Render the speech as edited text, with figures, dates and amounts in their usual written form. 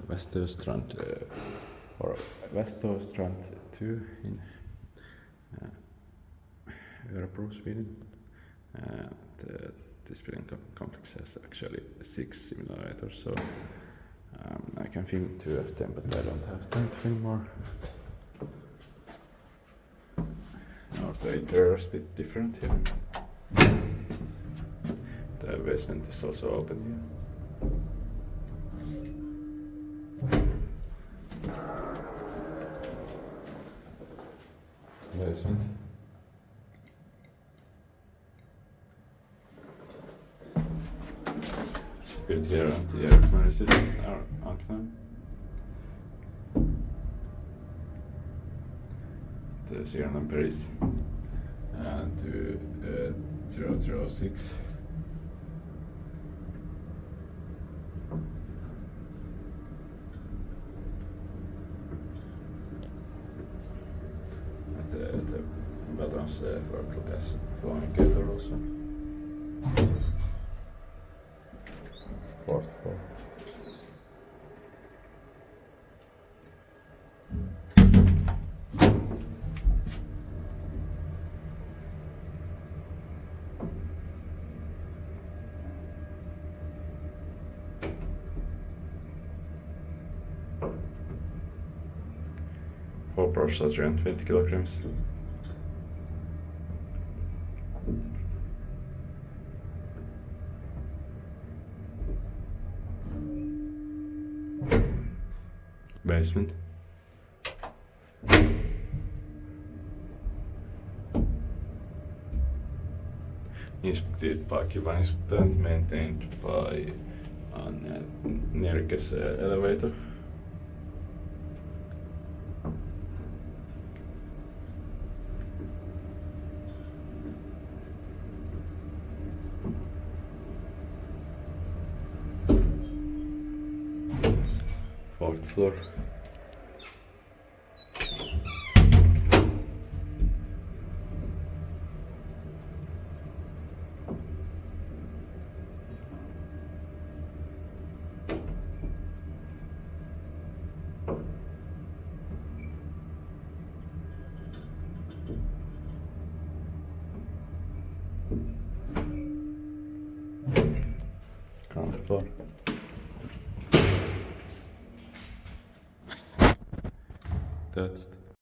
Västå strand or Västå strand 2 in Örebro, Sweden. This building complex has actually 6 simulators, so I can film 2 of them, but I don't have time to film more. Also, interior is a bit different here. The basement is also open here. Basement. Built here at the air resistance anknam. The serial number is 2006. The buttons for class communicator also. 4th floor. Four parcels around 20 kilograms. Basement. Inspected by Kiva Inspectant, maintained by Nerikes elevator. Fourth floor. Ground floor. That's